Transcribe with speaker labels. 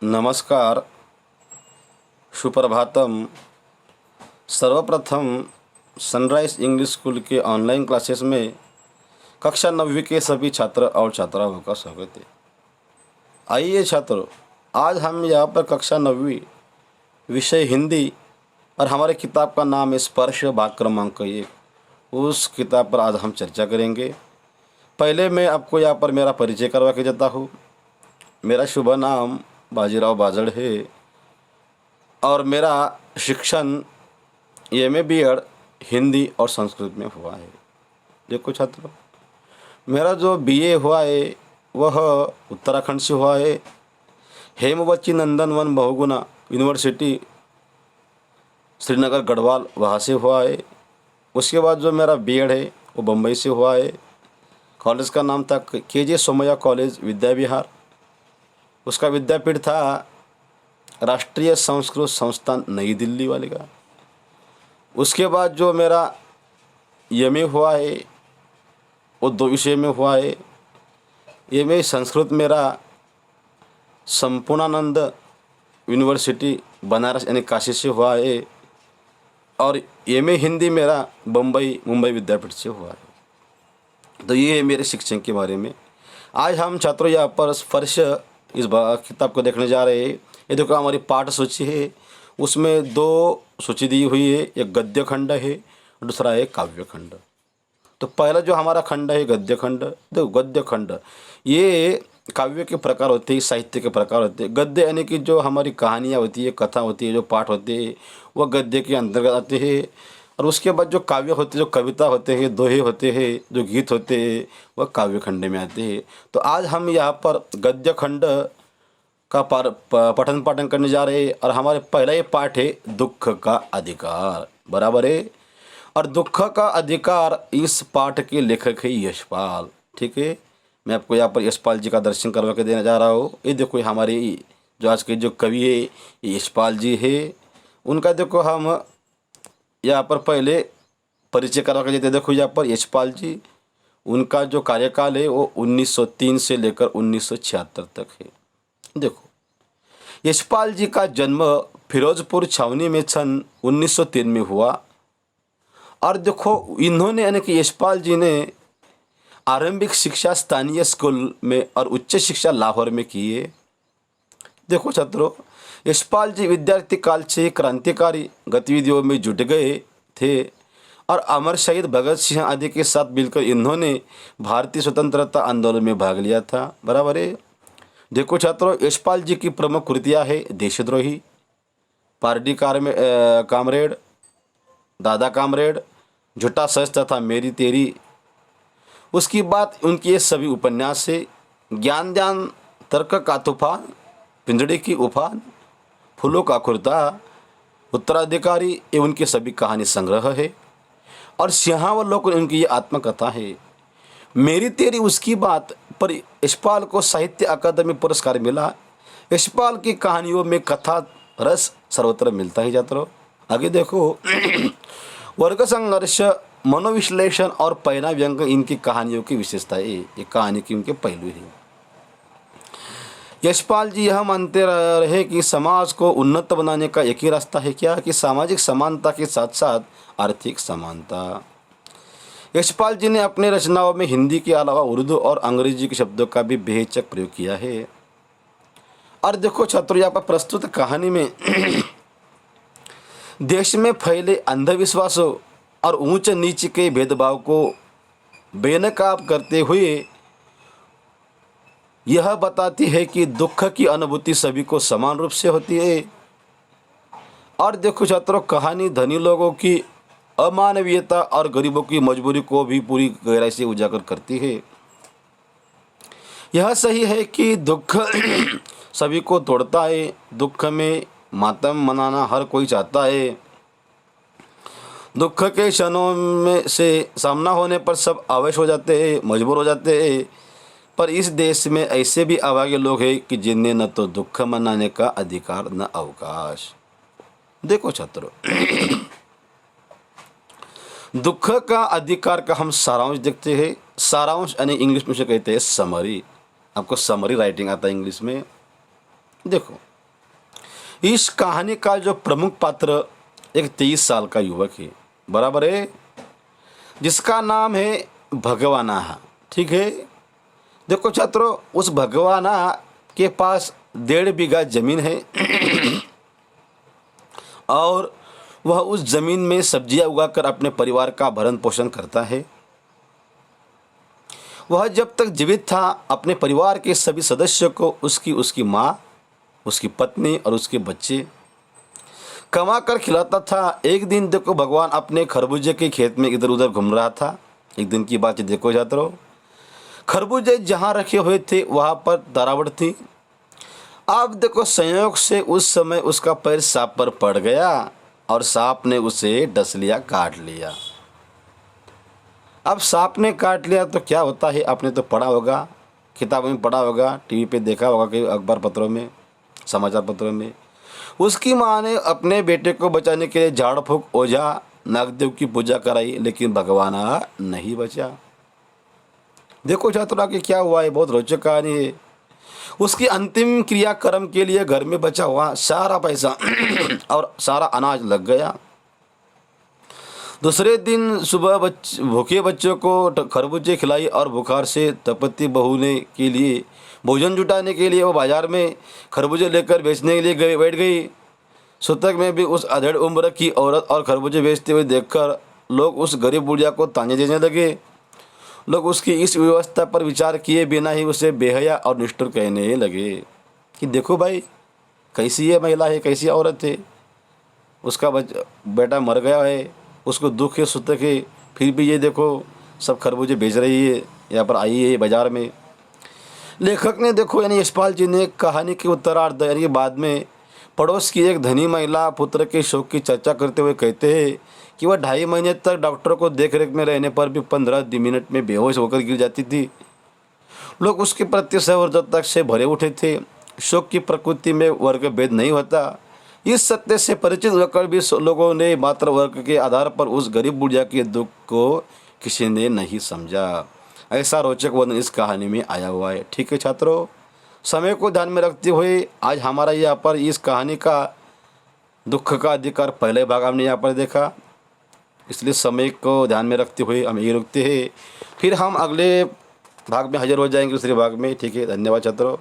Speaker 1: नमस्कार, सुप्रभातम। सर्वप्रथम sunrise English school के ऑनलाइन क्लासेस में कक्षा 9वीं के सभी छात्र और छात्राओं का स्वागत है। आइए छात्रों, आज हम यहाँ पर कक्षा 9वीं विषय हिंदी और हमारे किताब का नाम है स्पर्श भाग क्रमांक 1। उस किताब पर आज हम चर्चा करेंगे। पहले मैं आपको यहाँ पर मेरा परिचय करवा के देता हूँ। मेरा शुभ नाम बाजीराव बाजड़ है और मेरा शिक्षण एम.ए. बी.एड हिंदी और संस्कृत में हुआ है। देखो छात्रों, मेरा जो बीए हुआ है वह उत्तराखंड से हुआ है, हेमवती नंदन वन बहुगुणा यूनिवर्सिटी श्रीनगर गढ़वाल वहाँ से हुआ है। उसके बाद जो मेरा बीएड है वो बम्बई से हुआ है। कॉलेज का नाम था के.जे. सोमैया कॉलेज विद्या विहार। उसका विद्यापीठ था राष्ट्रीय संस्कृत संस्थान नई दिल्ली वाले का। उसके बाद जो मेरा एम.ए. हुआ है वो 2 विषय में हुआ है। एम.ए. संस्कृत मेरा संपूर्णानंद यूनिवर्सिटी बनारस यानी काशी से हुआ है और एम.ए. हिंदी मेरा मुंबई विद्यापीठ से हुआ है। तो ये है मेरे शिक्षण के बारे में। आज हम छात्रों यहाँ पर स्पर्श इस किताब को देखने जा रहे हैं। ये देखो हमारी पाठ सूची है, उसमें 2 सूची दी हुई है, एक गद्य खंड है, दूसरा है काव्य खंड। तो पहला जो हमारा खंड है गद्य खंड। देखो गद्य खंड ये काव्य के प्रकार होते हैं, साहित्य के प्रकार होते हैं। गद्य यानी कि जो हमारी कहानियाँ होती है, कथा होती है, जो पाठ होते हैं वह गद्य के अंतर्गत आते हैं। और उसके बाद जो काव्य होते हैं, जो कविता होते हैं, दोहे होते हैं, जो गीत होते हैं वह काव्य खंड में आते हैं। तो आज हम यहाँ पर गद्य खंड का पठन पाठन करने जा रहे हैं और हमारे पहला ये पाठ है दुख का अधिकार। बराबर है। और दुख का अधिकार इस पाठ के लेखक है यशपाल। ठीक है, मैं आपको यहाँ पर यशपाल जी का दर्शन करवा के देने जा रहा हूँ। ये देखो हमारे जो आज के जो कवि है ये यशपाल जी है। उनका देखो हम यहाँ पर पहले परिचय करवा के देते। देखो यहाँ पर यशपाल जी, उनका जो कार्यकाल है वो 1903 से लेकर 1976 तक है। देखो यशपाल जी का जन्म फिरोजपुर छावनी में सन 1903 में हुआ। और देखो इन्होंने यानी कि यशपाल जी ने आरंभिक शिक्षा स्थानीय स्कूल में और उच्च शिक्षा लाहौर में की है। देखो छात्रों, यशपाल जी विद्यार्थी काल से क्रांतिकारी गतिविधियों में जुट गए थे और अमर शहीद भगत सिंह आदि के साथ मिलकर इन्होंने भारतीय स्वतंत्रता आंदोलन में भाग लिया था। बराबर है। देखो छात्रों, यशपाल जी की प्रमुख कृतियाँ है देशद्रोही, पार्टी कामरेड, दादा कामरेड, झूठा सच तथा मेरी तेरी। उसकी बात उनकी ये सभी उपन्यास है। ज्ञान ध्यान, तर्क का तूफान, पिंजड़े की उफान, फूलों का खुरता, उत्तराधिकारी ये उनके सभी कहानी संग्रह है। और सिंहावलोकन उनकी ये आत्मकथा है। मेरी तेरी उसकी बात पर यशपाल को साहित्य अकादमी पुरस्कार मिला। यशपाल की कहानियों में कथा रस सर्वत्र मिलता ही जाता रहो। आगे देखो वर्ग संघर्ष, मनोविश्लेषण और पैना व्यंग इनकी कहानियों की विशेषता है। ये कहानी की उनके पहलू हैं। यशपाल जी यह मानते रहे कि समाज को उन्नत बनाने का एक ही रास्ता है, क्या कि सामाजिक समानता के साथ साथ आर्थिक समानता। यशपाल जी ने अपने रचनाओं में हिंदी के अलावा उर्दू और अंग्रेजी के शब्दों का भी बेहिचक प्रयोग किया है। और देखो छात्रों, यहाँ पर प्रस्तुत कहानी में देश में फैले अंधविश्वासों और ऊंच नीच के भेदभाव को बेनकाब करते हुए यह बताती है कि दुख की अनुभूति सभी को समान रूप से होती है। और देखो छात्रों, कहानी धनी लोगों की अमानवीयता और गरीबों की मजबूरी को भी पूरी गहराई से उजागर करती है। यह सही है कि दुख सभी को तोड़ता है। दुख में मातम मनाना हर कोई चाहता है। दुख के क्षणों में से सामना होने पर सब अवश हो जाते हैं, मजबूर हो जाते हैं। पर इस देश में ऐसे भी अभागे लोग हैं कि जिन्हें न तो दुख मनाने का अधिकार न अवकाश। देखो छात्रों, दुख का अधिकार का हम सारांश देखते हैं। सारांश यानी इंग्लिश में से कहते हैं समरी। आपको समरी राइटिंग आता है इंग्लिश में। देखो इस कहानी का जो प्रमुख पात्र एक 23 साल का युवक है, बराबर है, जिसका नाम है भगवाना। ठीक है। देखो छात्रों, उस भगवाना के पास 1.5 बीघा जमीन है और वह उस जमीन में सब्जियां उगाकर अपने परिवार का भरण पोषण करता है। वह जब तक जीवित था अपने परिवार के सभी सदस्यों को उसकी माँ, उसकी पत्नी और उसके बच्चे कमा कर खिलाता था। एक दिन देखो भगवान अपने खरबूजे के खेत में इधर उधर घूम रहा था। एक दिन की बात देखो छात्रों, खरबूजे जहाँ रखे हुए थे वहाँ पर दरावट थी। अब देखो संयोग से उस समय उसका पैर सांप पर पड़ गया और सांप ने उसे डस लिया, काट लिया। अब सांप ने काट लिया तो क्या होता है, आपने तो पढ़ा होगा, किताबों में पढ़ा होगा, टीवी पे देखा होगा, कि अखबार पत्रों में, समाचार पत्रों में। उसकी माँ ने अपने बेटे को बचाने के लिए झाड़ फूक, ओझा, नागदेव की पूजा कराई, लेकिन भगवाना नहीं बचा। देखो छात्रों कि क्या हुआ है, बहुत रोचक कहानी है। उसकी अंतिम क्रियाक्रम के लिए घर में बचा हुआ सारा पैसा और सारा अनाज लग गया। दूसरे दिन सुबह भूखे बच्चों को खरबूजे खिलाई और बुखार से तपती बहू ने के लिए भोजन जुटाने के लिए वो बाजार में खरबूजे लेकर बेचने के लिए बैठ गई। सुतक में भी उस अधेड़ उम्र की औरत और खरबूजे बेचते हुए देखकर लोग उस गरीब बुढ़िया को ताने देने लगे। लोग उसकी इस व्यवस्था पर विचार किए बिना ही उसे बेहया और निष्ठुर कहने लगे कि देखो भाई, कैसी ये महिला है, कैसी औरत है, उसका बेटा मर गया है, उसको दुख है, सुतक है, फिर भी ये देखो सब खरबूजे बेच रही है, यहाँ पर आई है बाज़ार में। लेखक ने देखो यानी यशपाल जी ने कहानी के उत्तरार्ध यानी बाद में पड़ोस की एक धनी महिला पुत्र के शोक की चर्चा करते हुए कहते हैं कि वह 2.5 महीने तक डॉक्टर को देखरेख में रहने पर भी 15 मिनट में बेहोश होकर गिर जाती थी। लोग उसके प्रति सहृदयता से भरे उठे थे। शोक की प्रकृति में वर्ग भेद नहीं होता। इस सत्य से परिचित होकर भी लोगों ने मात्र वर्ग के आधार पर उस गरीब बुढ़िया के दुख को किसी ने नहीं समझा। ऐसा रोचक वर्णन इस कहानी में आया हुआ है। ठीक है छात्रों, समय को ध्यान में रखते हुए आज हमारा यहाँ पर इस कहानी का दुख का अधिकार पहले भाग हमने यहाँ पर देखा, इसलिए समय को ध्यान में रखते हुए हम यही रुकते हैं। फिर हम अगले भाग में हाजिर हो जाएंगे दूसरे भाग में। ठीक है, धन्यवाद छात्रों।